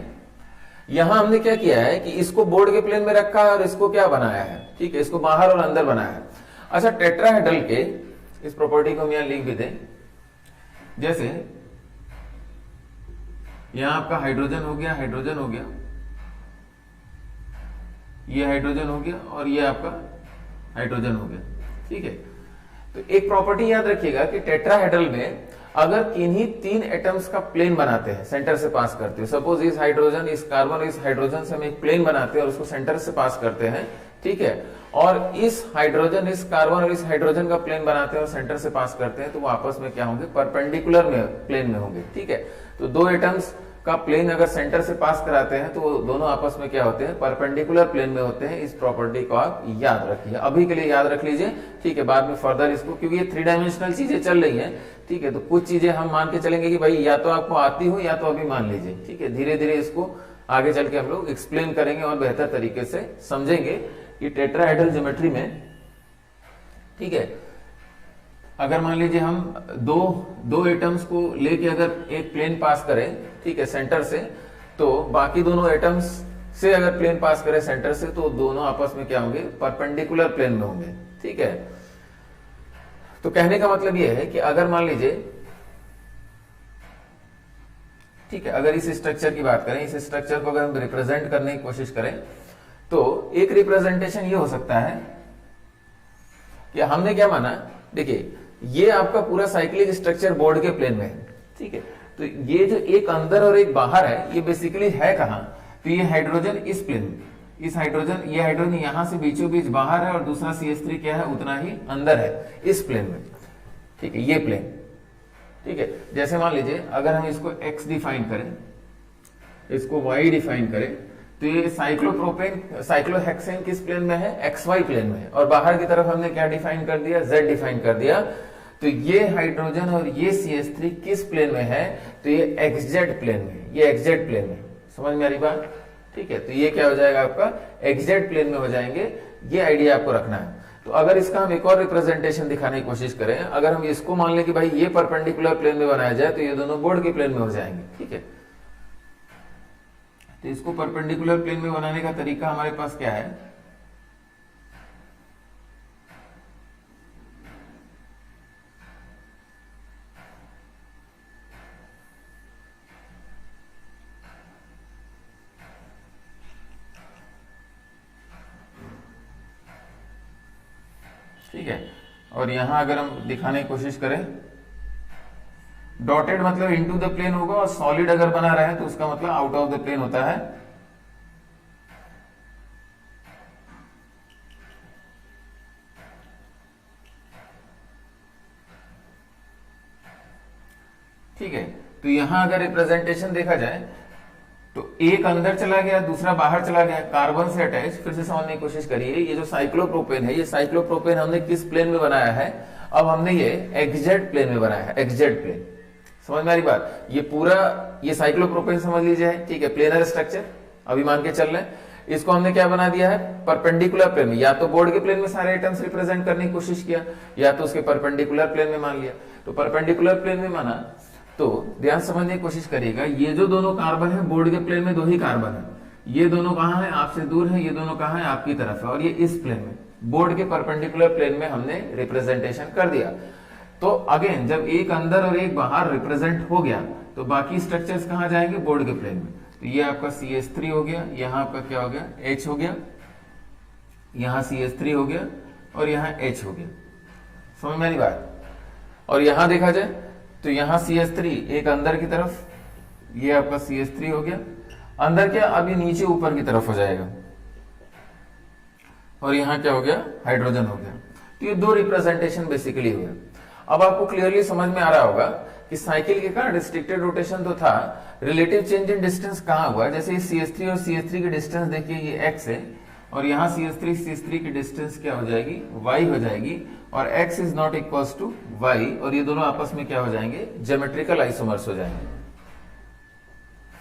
यहां हमने क्या किया है कि इसको बोर्ड के प्लेन में रखा है और इसको क्या बनाया है, ठीक है, इसको बाहर और अंदर बनाया है। अच्छा, टेट्राहेड्रल के इस प्रॉपर्टी को हम यहां लिख भी दें, जैसे यहां आपका हाइड्रोजन हो गया, हाइड्रोजन हो गया, ये हाइड्रोजन हो गया और ये आपका हाइड्रोजन हो गया। ठीक है, तो एक प्रॉपर्टी याद रखिएगा कि टेट्राहेड्रल में अगर किन्हीं 3 एटम्स का प्लेन बनाते हैं, सेंटर से पास करते हैं, सपोज इस हाइड्रोजन, इस कार्बन, इस हाइड्रोजन से हम एक प्लेन बनाते हैं और उसको सेंटर से पास करते हैं, ठीक है, और इस हाइड्रोजन, इस कार्बन और इस हाइड्रोजन का प्लेन बनाते हैं और सेंटर से पास करते हैं, तो वो आपस में क्या होंगे, परपेंडिकुलर में प्लेन में होंगे। ठीक है, तो 2 एटम्स का प्लेन अगर सेंटर से पास कराते हैं तो दोनों आपस में क्या होते हैं, परपेंडिकुलर प्लेन में होते हैं। इस प्रॉपर्टी को आप याद रखिए, अभी के लिए याद रख लीजिए, ठीक है, बाद में फर्दर इसको, क्योंकि ये 3 डायमेंशनल चीजें चल रही हैं, ठीक है, तो कुछ चीजें हम मान के चलेंगे कि भाई या तो आपको आती हो या तो अभी मान लीजिए। ठीक है, धीरे धीरे इसको आगे चल के हम लोग एक्सप्लेन करेंगे और बेहतर तरीके से समझेंगे कि टेट्राहेड्रल ज्योमेट्री में, ठीक है, अगर मान लीजिए हम दो एटम्स को लेके अगर एक प्लेन पास करें, ठीक है, सेंटर से, तो बाकी दोनों एटम्स से अगर प्लेन पास करें सेंटर से, तो दोनों आपस में क्या होंगे, परपेंडिकुलर प्लेन में होंगे। ठीक है, तो कहने का मतलब यह है कि अगर मान लीजिए, ठीक है, अगर इस स्ट्रक्चर की बात करें, इस स्ट्रक्चर को अगर हम रिप्रेजेंट करने की कोशिश करें, तो एक रिप्रेजेंटेशन ये हो सकता है कि हमने क्या माना, देखिए ये आपका पूरा साइक्लिक स्ट्रक्चर बोर्ड के प्लेन में है। ठीक है, तो ये जो एक अंदर और एक बाहर है, ये बेसिकली है कहां, तो ये हाइड्रोजन इस प्लेन में, इस हाइड्रोजन, ये हाइड्रोजन यहां से बीचों बीच बाहर है और दूसरा CH3 क्या है, उतना ही अंदर है इस प्लेन में। ठीक है, ये प्लेन, ठीक है, जैसे मान लीजिए अगर हम इसको x डिफाइन करें, इसको y डिफाइन करें, तो ये साइक्लोप्रोपेन, साइक्लोहेक्सेन किस प्लेन में है, XY प्लेन में है, और बाहर की तरफ हमने क्या डिफाइन कर दिया, Z डिफाइन कर दिया। तो ये हाइड्रोजन और ये CH3 किस प्लेन में है, तो ये XZ प्लेन में, ये XZ प्लेन में। समझ में आ रही बात, ठीक है, तो ये क्या हो जाएगा आपका, XZ प्लेन में हो जाएंगे। ये आइडिया आपको रखना है। तो अगर इसका हम एक और रिप्रेजेंटेशन दिखाने की कोशिश करें, अगर हम इसको मान लें कि भाई ये परपेंडिकुलर प्लेन में बनाया जाए, तो ये दोनों बोर्ड के प्लेन में हो जाएंगे। ठीक है, तो इसको परपेंडिकुलर प्लेन में बनाने का तरीका हमारे पास क्या है, ठीक है, और यहां अगर हम दिखाने की कोशिश करें, डॉटेड मतलब इनटू द प्लेन होगा और सॉलिड अगर बना रहे तो उसका मतलब आउट ऑफ द प्लेन होता है। ठीक है, तो यहां अगर रिप्रेजेंटेशन देखा जाए तो एक अंदर चला गया, दूसरा बाहर चला गया, कार्बन से अटैच। फिर से समझने की कोशिश करिए, ये जो साइक्लोप्रोपेन है, ये साइक्लोप्रोपेन हमने किस प्लेन में बनाया है, अब हमने ये XZ प्लेन में बनाया है, XZ प्लेन। समझ में आ रही बात, ये पूरा ये साइक्लोप्रोपेन समझ लीजिए, ठीक है, प्लेनर स्ट्रक्चर, अभी मान के चल रहे हैं इसको हमने क्या बना दिया है, परपेंडिकुलर प्लेन में, या तो बोर्ड के प्लेन में सारे आइटम्स रिप्रेजेंट करने की कोशिश किया या तो उसके परपेंडिकुलर प्लेन में मान लिया। तो परपेंडिकुलर प्लेन में माना तो ध्यान समझने की कोशिश करिएगा, ये जो दोनों कार्बन है बोर्ड के प्लेन में 2 ही कार्बन है, ये दोनों कहां है, आपसे दूर है, ये दोनों कहां है, आपकी तरफ है, और ये इस प्लेन में बोर्ड के परपेंडिकुलर प्लेन में हमने रिप्रेजेंटेशन कर दिया। तो अगेन जब एक अंदर और एक बाहर रिप्रेजेंट हो गया तो बाकी स्ट्रक्चर्स कहां जाएंगे, बोर्ड के प्लेन में। तो ये आपका CH3 हो गया, यहां आपका क्या हो गया, H हो गया, यहां CH3 हो गया और यहां H हो गया। समझ में आई बात। और यहां देखा जाए तो यहां CH3 एक अंदर की तरफ, ये आपका CH3 हो गया, अंदर क्या अभी नीचे ऊपर की तरफ हो जाएगा, और यहां क्या हो गया, हाइड्रोजन हो गया। तो ये 2 रिप्रेजेंटेशन बेसिकली हो गया। अब आपको क्लियरली समझ में आ रहा होगा कि साइकिल के कारण रिस्ट्रिक्टेड रोटेशन तो था, रिलेटिव चेंज इन डिस्टेंस कहां हुआ, जैसे CH3 और CH3 की डिस्टेंस देखिए ये x है, और यहां CH3 की डिस्टेंस क्या हो जाएगी, y हो जाएगी, और x is not equals to y, और ये दोनों आपस में क्या हो जाएंगे, ज्योमेट्रिकल आइसोमर्स हो जाएंगे,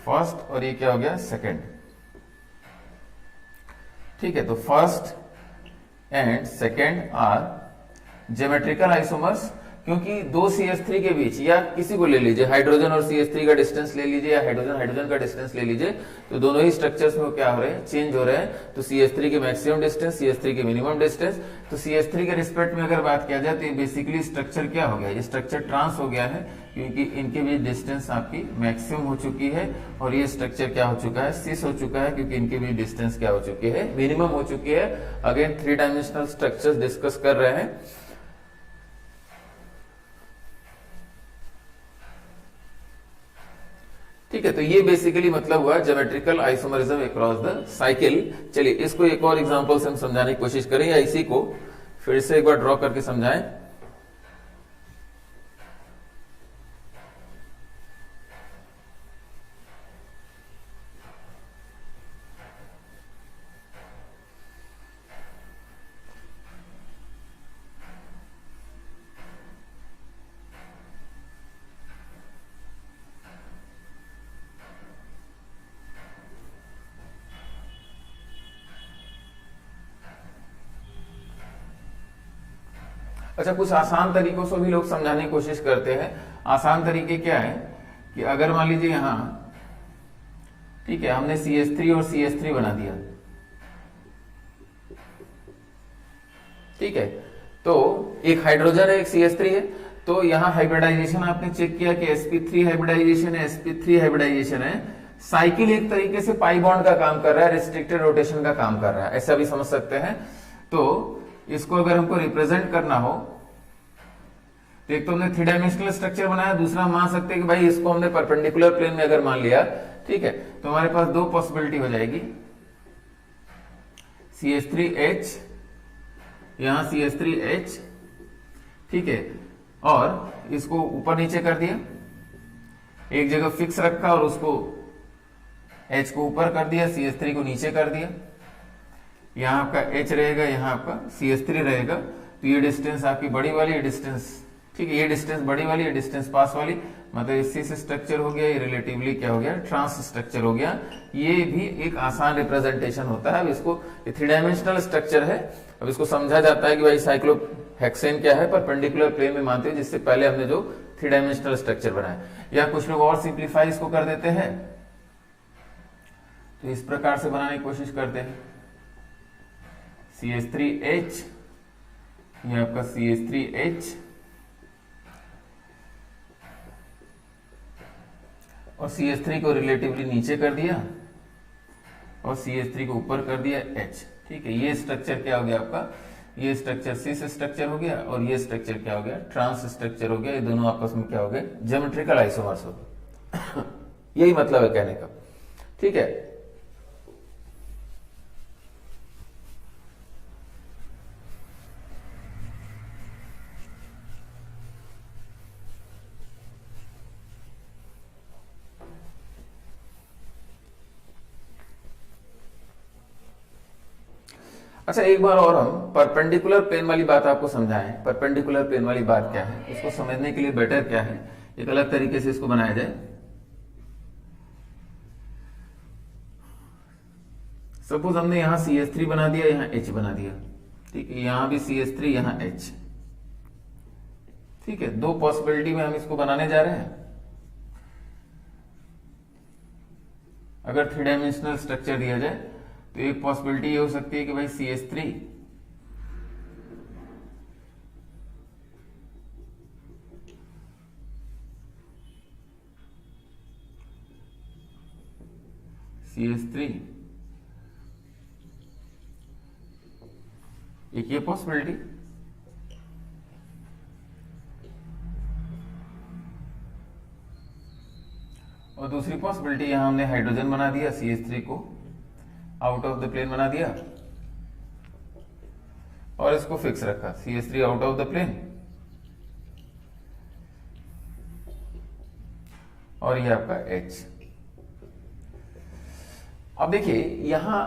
फर्स्ट और ये क्या हो गया, सेकंड। ठीक है, तो first and second are geometrical isomers, क्योंकि 2 CH3 के बीच, या किसी को ले लीजिए, हाइड्रोजन और CH3 का डिस्टेंस ले लीजिए, या हाइड्रोजन का डिस्टेंस ले लीजिए, तो दोनों ही स्ट्रक्चर्स में क्या हो रहे हैं, चेंज हो रहे हैं। तो CH3 के मैक्सिमम डिस्टेंस, CH3 के मिनिमम डिस्टेंस, तो CH3 के रिस्पेक्ट में अगर बात किया जाए तो ये बेसिकली स्ट्रक्चर क्या हो गया, ये स्ट्रक्चर ट्रांस हो गया है, क्योंकि इनके बीच डिस्टेंस आपकी मैक्सिमम हो चुकी है, और ये स्ट्रक्चर क्या हो चुका है, सिस हो चुका है, क्योंकि इनके बीच डिस्टेंस क्या हो चुकी है, मिनिमम हो चुकी है। अगेन 3 डायमेंशनल स्ट्रक्चर्स डिस्कस कर रहे हैं। ठीक है, तो ये बेसिकली मतलब हुआ geometrical isomerism across the cycle. चलिए इसको एक और एग्जांपल से हम समझाने की कोशिश करें, या इसी को फिर से एक बार ड्रॉ करके समझाएं। अच्छा, कुछ आसान तरीकों से भी लोग समझाने की कोशिश करते हैं। आसान तरीके क्या है कि अगर मान लीजिए यहां, ठीक है, हमने CH3 और CH3 बना दिया, ठीक है, तो एक हाइड्रोजन है, एक CH3 है, तो यहां हाइब्रिडाइजेशन आपने चेक किया कि sp3 हाइब्रिडाइजेशन है, sp3 हाइब्रिडाइजेशन है। साइकिल एक तरीके से पाई बॉन्ड का काम कर रहा है, रिस्ट्रिक्टेड रोटेशन का काम कर रहा है, ऐसा भी समझ सकते हैं। तो इसको अगर हमको रिप्रेजेंट करना हो तो एक तो हमने 3 डायमेंशनल स्ट्रक्चर बनाया, दूसरा मान सकते हैं कि भाई इसको हमने परपेंडिकुलर प्लेन में अगर मान लिया, ठीक है, तो हमारे पास 2 पॉसिबिलिटी हो जाएगी, CH3H, यहां CH3H, ठीक है, और इसको ऊपर नीचे कर दिया, एक जगह फिक्स रखा और उसको H को ऊपर कर दिया, CH3 को नीचे कर दिया, यहां आपका H रहेगा, यहां आपका CH3 रहेगा। तो ये डिस्टेंस आपकी बड़ी वाली, ये डिस्टेंस, ठीक है, ये डिस्टेंस बड़ी वाली, ये डिस्टेंस पास वाली, मतलब इससे से स्ट्रक्चर हो गया, ये रिलेटिवली क्या हो गया, ट्रांस स्ट्रक्चर हो गया। ये भी एक आसान रिप्रेजेंटेशन होता है। अब इसको, ये 3 डायमेंशनल स्ट्रक्चर है, अब इसको समझा जाता है कि भाई साइक्लोहेक्सेन क्या है, परपेंडिकुलर प्लेन में मानते हैं, जिससे पहले हमने जो 3 डायमेंशनल स्ट्रक्चर बनाया। या कुछ लोग और सिंप्लीफाई इसको कर देते हैं, तो इस प्रकार से बनाने की कोशिश करते हैं, CH3H, ये आपका CH3H, और CH3 को रिलेटिवली नीचे कर दिया और CH3 को ऊपर कर दिया H। ठीक है, ये स्ट्रक्चर क्या हो गया आपका, ये स्ट्रक्चर सिस स्ट्रक्चर हो गया, और ये स्ट्रक्चर क्या हो गया, ट्रांस स्ट्रक्चर हो गया। ये दोनों आपस में क्या हो गए, ज्योमेट्रिकल आइसोमर्स हो गए। यही मतलब है कहने का। ठीक है, अच्छा एक बार और हम परपेंडिकुलर प्लेन वाली बात आपको समझाएं। परपेंडिकुलर प्लेन वाली बात क्या है, उसको समझने के लिए बेटर क्या है, एक अलग तरीके से इसको बनाया जाए। सपोज हमने यहाँ CH3 बना दिया, यहाँ H बना दिया, ठीक है, यहाँ भी CH3, यहाँ H, ठीक है। दो पॉसिबिलिटी में हम इसको बनाने जा रहे हैं। अगर 3 डायमेंशनल स्ट्रक्चर दिया जाए तो एक पॉसिबिलिटी ये हो सकती है कि भाई CH3 एक ये पॉसिबिलिटी, और दूसरी पॉसिबिलिटी यहां हमने हाइड्रोजन बना दिया, CH3 को आउट ऑफ द प्लेन बना दिया और इसको फिक्स रखा, CH3 out of the plane, और ये आपका H। अब देखिए यहां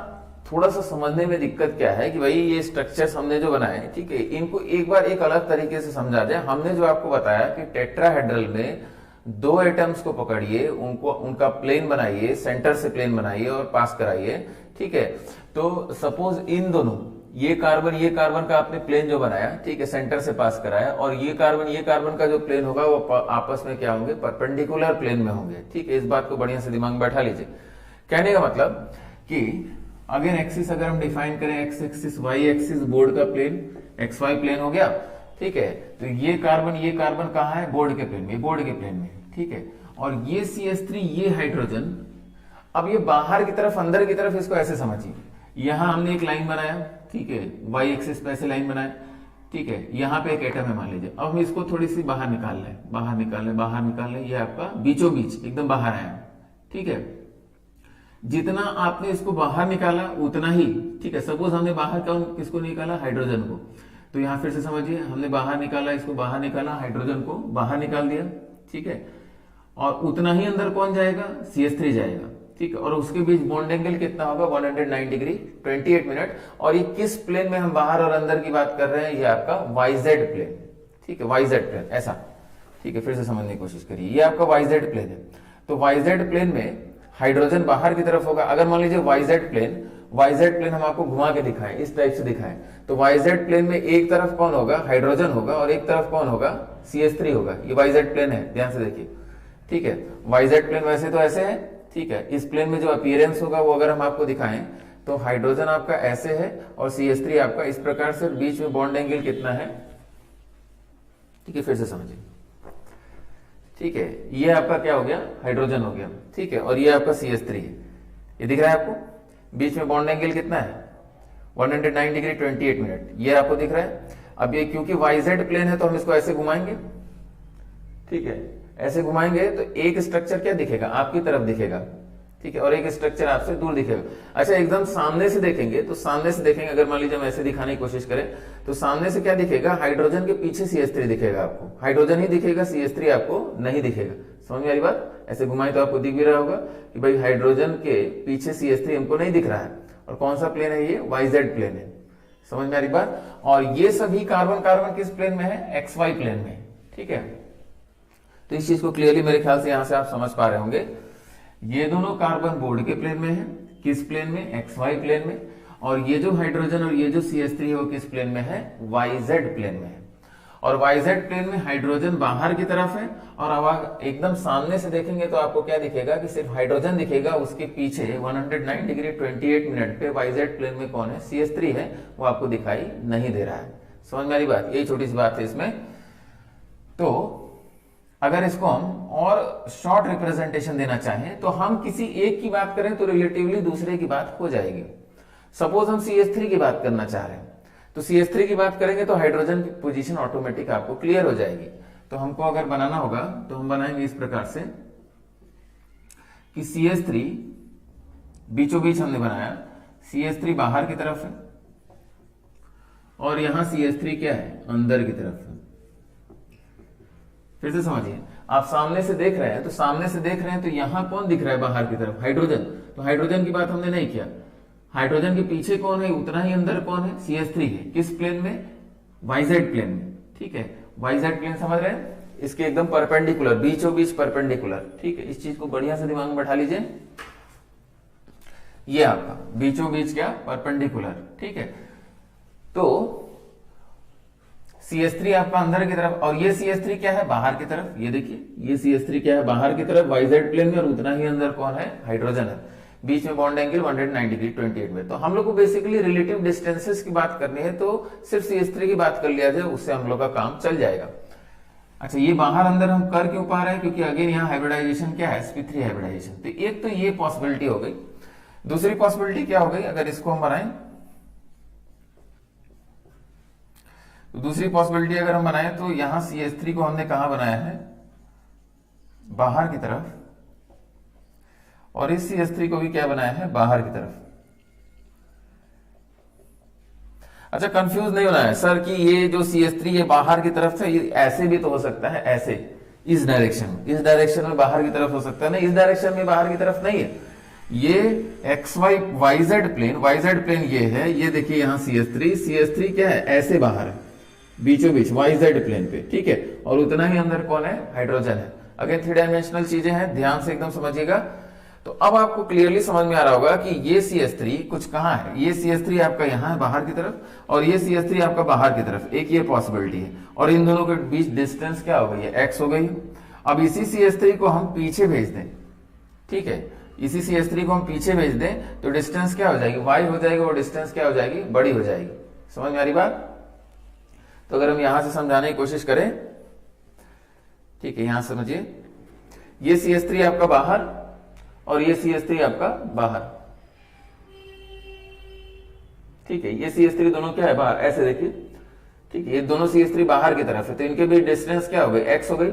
थोड़ा सा समझने में दिक्कत क्या है कि भाई ये स्ट्रक्चर्स हमने जो बनाए, ठीक है, इनको एक बार एक अलग तरीके से समझा जाए। हमने जो आपको बताया कि टेट्राहेड्रल में दो एटम्स को पकड़िए, उनको उनका प्लेन बनाइए, सेंटर से प्लेन बनाइए और पास कराइए, ठीक है। तो सपोज इन दोनों, ये कार्बन का आपने प्लेन जो बनाया, ठीक है, सेंटर से पास कराया, और ये कार्बन का जो प्लेन होगा वो आपस में क्या होंगे, परपेंडिकुलर प्लेन में होंगे, ठीक है। इस बात को बढ़िया से दिमाग में बैठा लीजिए। कहने का मतलब कि अगेन एक्सिस अगर हम डिफाइन करें, x axis, y axis board का प्लेन, एक्स वाई प्लेन हो गया, ठीक है। तो ये कार्बन कहाँ है, बोर्ड के प्लेन में, ठीक है। और ये CH3, ये हाइड्रोजन, अब ये बाहर की तरफ, अंदर की तरफ, इसको ऐसे समझिए, यहां हमने एक लाइन बनाया, ठीक है, वाई एक्सिस पे ऐसे लाइन बनाया, ठीक है, यहां पे एक एटम है मान लीजिए। अब हम इसको थोड़ी सी बाहर निकाल लें, ये आपका बीचों बीच एकदम बाहर आया, ठीक है। जितना आपने इसको बाहर निकाला उतना ही, ठीक है। सपोज हमने बाहर किसको निकाला, हाइड्रोजन को, तो यहां फिर से समझिए, हमने बाहर निकाला, इसको बाहर निकाला, हाइड्रोजन को बाहर निकाल दिया, ठीक है। और उतना ही अंदर कौन जाएगा, CH3 जाएगा, ठीक है। और उसके बीच बॉन्ड एंगल कितना होगा, 109 डिग्री 28 मिनट। और ये किस प्लेन में हम बाहर और अंदर की बात कर रहे हैं, ये आपका YZ प्लेन, ठीक है, YZ प्लेन ऐसा, ठीक है। फिर से समझने की कोशिश करिए, ये आपका YZ प्लेन है। तो YZ प्लेन में हाइड्रोजन बाहर की तरफ होगा। अगर मान लीजिए YZ प्लेन हम आपको घुमा के दिखाएं, इस टाइप से दिखाएं, तो YZ प्लेन में एक तरफ कौन होगा, हाइड्रोजन होगा, और एक तरफ कौन होगा, CH3 होगा। ये YZ प्लेन है, ध्यान से देखिए, ठीक है। YZ प्लेन वैसे तो ऐसे है, ठीक है। इस प्लेन में जो अपीयरेंस होगा वो अगर हम आपको दिखाएं तो हाइड्रोजन आपका ऐसे है और CH3 आपका इस प्रकार से, बीच में बॉन्ड एंगल कितना है, ठीक है। फिर से समझिए, ठीक है, ये आपका क्या हो गया, हाइड्रोजन हो गया, ठीक है। और ये आपका CH3 है, ये दिख रहा है आपको, बीच में बॉन्ड एंगल कितना है, 109 डिग्री 28 मिनट, ये आपको दिख रहा है। अब ये क्योंकि YZ प्लेन है तो हम इसको ऐसे घुमाएंगे, ठीक है, ऐसे घुमाएंगे तो एक स्ट्रक्चर क्या दिखेगा, आपकी तरफ दिखेगा, ठीक है, और एक स्ट्रक्चर आपसे दूर दिखेगा। अच्छा, एकदम सामने से देखेंगे तो अगर मान लीजिए हम ऐसे दिखाने की कोशिश करें तो सामने से क्या दिखेगा, हाइड्रोजन के पीछे CH3 दिखेगा आपको, हाइड्रोजन ही दिखेगा, CH3 आपको नहीं दिखेगा। समझ में आ रही बात, ऐसे घुमाए तो आपको दिख भी रहा होगा कि भाई हाइड्रोजन के पीछे CH3 हमको नहीं दिख रहा है। और कौन सा प्लेन है, ये YZ प्लेन है। समझ में आ रही बात। और ये सभी कार्बन किस प्लेन में है, XY प्लेन में, ठीक है। तो इस चीज को क्लियरली मेरे ख्याल से यहां से आप समझ पा रहे होंगे। ये दोनों कार्बन बोर्ड के प्लेन में है, किस प्लेन में, XY प्लेन में। और ये जो हाइड्रोजन और ये जो CH3 है वो किस प्लेन में है, YZ प्लेन में है। और YZ प्लेन में हाइड्रोजन बाहर की तरफ है, और अब आप एकदम सामने से देखेंगे तो आपको क्या दिखेगा कि सिर्फ हाइड्रोजन दिखेगा, उसके पीछे 109 डिग्री 28 मिनट पे YZ प्लेन में कौन है, CH3 है, वो आपको दिखाई नहीं दे रहा है। समझ में आ रही बात, यही छोटी सी बात है इसमें। तो अगर इसको हम और शॉर्ट रिप्रेजेंटेशन देना चाहें तो हम किसी एक की बात करें तो रिलेटिवली दूसरे की बात हो जाएगी। सपोज हम CH3 की बात करना चाह रहे हैं तो CH3 की बात करेंगे तो हाइड्रोजन की पोजीशन ऑटोमेटिक आपको क्लियर हो जाएगी। तो हमको अगर बनाना होगा तो हम बनाएंगे इस प्रकार से कि CH3 बीचों बीच हमने बनाया, CH3 बाहर की तरफ है और यहां CH3 क्या है, अंदर की तरफ है। फिर से समझिए, आप सामने से देख रहे हैं तो यहां कौन दिख रहा है, बाहर की तरफ हाइड्रोजन। तो हाइड्रोजन की बात हमने नहीं किया, हाइड्रोजन के पीछे कौन है, उतना ही अंदर कौन है, CH3 है। किस प्लेन में, YZ प्लेन में, ठीक है। YZ प्लेन समझ रहे हैं, इसके एकदम परपेंडिकुलर, बीचों बीच परपेंडिकुलर, ठीक है। इस चीज को बढ़िया से दिमाग में बैठा लीजिए। ये आपका बीचों बीच क्या परपेंडिकुलर, ठीक है। तो CH3 आपका अंदर की तरफ और ये CH3 क्या है बाहर की तरफ, ये देखिए ये CH3 क्या है बाहर की तरफ YZ प्लेन में, और उतना ही अंदर कौन है हाइड्रोजन है। बीच में बॉन्ड एंगल 109 डिग्री 28 में। तो हम लोग को बेसिकली रिलेटिव डिस्टेंसेस की बात करनी है, तो सिर्फ CH3 की बात कर लिया जाए, उससे हम लोग का काम चल जाएगा। अच्छा, ये बाहर अंदर हम कर क्यों पा रहे हैं, क्योंकि अगेन यहाँ हाइब्रिडाइजेशन क्या है sp3 हाइब्रिडाइजेशन। तो एक तो ये पॉसिबिलिटी हो गई। दूसरी पॉसिबिलिटी क्या हो गई, अगर इसको हम बनाएं तो दूसरी पॉसिबिलिटी अगर हम बनाएं तो यहां CH3 को हमने कहां बनाया है बाहर की तरफ, और इस CH3 को भी क्या बनाया है बाहर की तरफ। अच्छा, कंफ्यूज नहीं होना है सर कि ये जो CH3 ये बाहर की तरफ से, ये ऐसे भी तो हो सकता है, ऐसे इस डायरेक्शन में बाहर की तरफ हो सकता है ना, इस डायरेक्शन में बाहर की तरफ नहीं है। ये YZ प्लेन ये है, ये देखिए यहां CH3 क्या है ऐसे बाहर है बीचों बीच YZ प्लेन पे, ठीक है। और उतना ही अंदर कौन है हाइड्रोजन है। अगेन 3 डायमेंशनल चीजें हैं, ध्यान से एकदम समझिएगा। तो अब आपको क्लियरली समझ में आ रहा होगा कि ये CH3 कुछ कहां है, ये CH3 आपका यहां है बाहर की तरफ, और ये CH3 आपका बाहर की तरफ, एक ये पॉसिबिलिटी है। और इन दोनों के बीच डिस्टेंस क्या हो गई है x हो गई। अब इसी CH3 को हम पीछे भेज दें, ठीक है, इसी CH3 को हम पीछे भेज दें तो डिस्टेंस क्या हो जाएगी y हो जाएगी, और डिस्टेंस क्या हो जाएगी बड़ी हो जाएगी। समझ में आ रही बात। तो अगर हम यहां से समझाने की कोशिश करें, ठीक है, यहां समझिए, ये CH3 आपका बाहर और ये CH3 आपका बाहर, ठीक है, ये CH3 दोनों क्या है बाहर, ऐसे देखिए, ठीक है, ये दोनों CH3 बाहर की तरफ है, तो इनके बीच डिस्टेंस क्या हो गई x हो गई।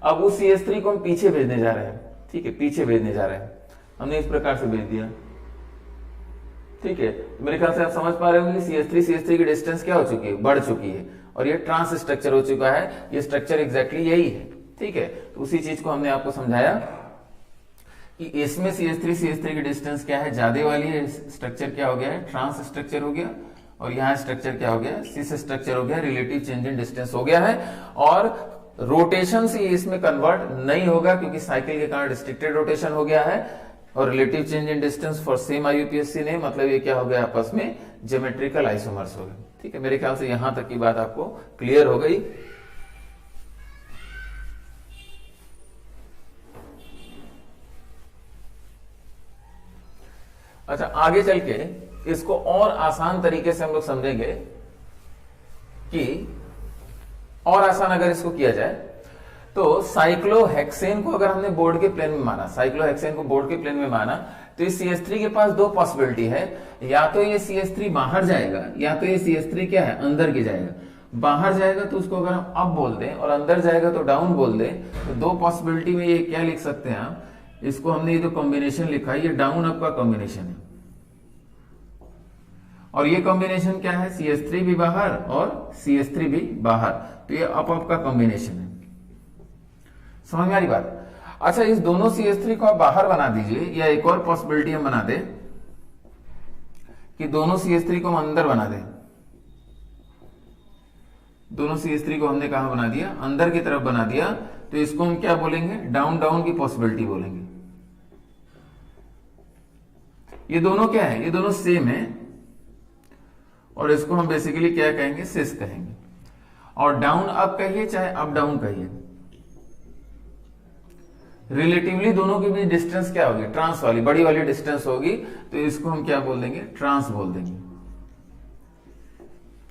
अब उस CH3 को हम पीछे भेजने जा रहे हैं, ठीक है, पीछे भेजने जा रहे हैं, हमने इस प्रकार से भेज दिया, ठीक है। मेरे ख्याल से आप समझ पा रहे होंगे CH3 की डिस्टेंस क्या हो चुकी है, बढ़ चुकी है, और ये ट्रांस स्ट्रक्चर हो चुका है। ये स्ट्रक्चर एग्जैक्टली यही है, ठीक है। तो उसी चीज को हमने आपको समझाया कि इसमें CH3 की डिस्टेंस क्या है ज्यादा वाली है, स्ट्रक्चर क्या हो गया है ट्रांस स्ट्रक्चर हो गया, और यहाँ स्ट्रक्चर क्या हो गया सिस स्ट्रक्चर हो गया, रिलेटिव चेंज इन डिस्टेंस हो गया है। और रोटेशन से इसमें कन्वर्ट नहीं होगा क्योंकि साइकिल के कारण रिस्ट्रिक्टेड रोटेशन हो गया है, और relative change in distance for same IUPAC ने, मतलब ये क्या हो गया आपस में ज्योमेट्रिकल आइसोमर्स हो गए, ठीक है। मेरे ख्याल से यहां तक की बात आपको क्लियर हो गई। अच्छा, आगे चल के इसको और आसान तरीके से हम लोग समझेंगे कि और आसान अगर इसको किया जाए तो साइक्लोहेक्सेन को अगर हमने बोर्ड के प्लेन में माना, साइक्लोहेक्सेन को बोर्ड के प्लेन में माना, तो इस CH3 के पास दो पॉसिबिलिटी है, या तो ये CH3 बाहर जाएगा, या तो ये CH3 क्या है अंदर की जाएगा। बाहर जाएगा तो उसको अगर हम अप बोल दें, और अंदर जाएगा तो डाउन बोल दें, तो दो पॉसिबिलिटी में ये क्या लिख सकते हैं आप, इसको हमने ये जो कॉम्बिनेशन लिखा है ये डाउन अप का कॉम्बिनेशन है, और ये कॉम्बिनेशन क्या है CH3 भी बाहर और CH3 भी बाहर, तो ये अप का कॉम्बिनेशन है। समझ में आ रही बात। अच्छा, इस दोनों CH3 को आप बाहर बना दीजिए, या एक और पॉसिबिलिटी हम बना दें कि दोनों CH3 को हम अंदर बना दें। दोनों CH3 को हमने कहां बना दिया, अंदर की तरफ बना दिया, तो इसको हम क्या बोलेंगे डाउन की पॉसिबिलिटी बोलेंगे। ये दोनों क्या है, ये दोनों सेम है, और इसको हम बेसिकली क्या कहेंगे सिस कहेंगे। और डाउन अप कहिए चाहे अप डाउन कहिए, रिलेटिवली दोनों के बीच डिस्टेंस क्या होगी ट्रांस वाली बड़ी वाली डिस्टेंस होगी, तो इसको हम क्या बोल देंगे ट्रांस बोल देंगे,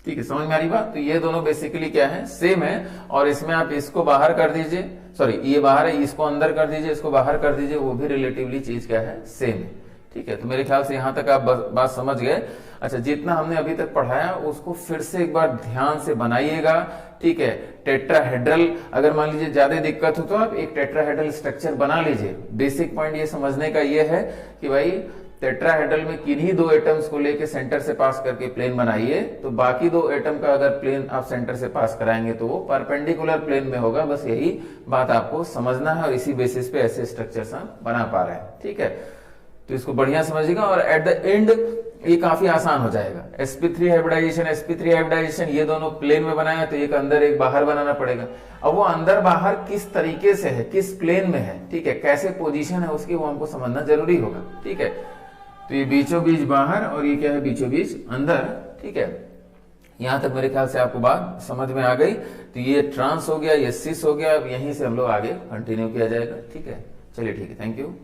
ठीक है। समझ में आ रही बात। तो ये दोनों बेसिकली क्या है सेम है, और इसमें आप इसको बाहर कर दीजिए, सॉरी ये बाहर है, इसको अंदर कर दीजिए, इसको बाहर कर दीजिए, वो भी रिलेटिवली चीज क्या है सेम है, ठीक है। तो मेरे ख्याल से यहां तक आप बात समझ गए। अच्छा, जितना हमने अभी तक पढ़ाया उसको फिर से एक बार ध्यान से बनाइएगा, ठीक है। टेट्राहेड्रल अगर मान लीजिए ज्यादा दिक्कत हो तो आप एक टेट्राहेड्रल स्ट्रक्चर बना लीजिए। बेसिक पॉइंट ये समझने का ये है कि भाई टेट्राहेड्रल में किन्हीं दो एटम्स को लेके सेंटर से पास करके प्लेन बनाइए, तो बाकी दो एटम का अगर प्लेन आप सेंटर से पास कराएंगे तो वो परपेंडिकुलर प्लेन में होगा। बस यही बात आपको समझना है, और इसी बेसिस पे ऐसे स्ट्रक्चर्स हम बना पा रहे हैं, ठीक है। तो इसको बढ़िया समझिएगा, और एट द एंड ये काफी आसान हो जाएगा। sp3 हाइब्रिडाइजेशन ये दोनों प्लेन में बनाया, तो एक अंदर एक बाहर बनाना पड़ेगा। अब वो अंदर बाहर किस तरीके से है, किस प्लेन में है, ठीक है, कैसे पोजीशन है उसकी, वो हमको समझना जरूरी होगा, ठीक है। तो ये बीचों बीच बाहर और ये क्या है, बीचों बीच अंदर। ठीक है, यहां तक मेरे ख्याल से आपको बात समझ में आ गई। तो ये ट्रांस हो गया, ये सिस हो गया। अब यहीं से हम लोग आगे कंटिन्यू किया जाएगा। ठीक है, चलिए ठीक है, थैंक यू।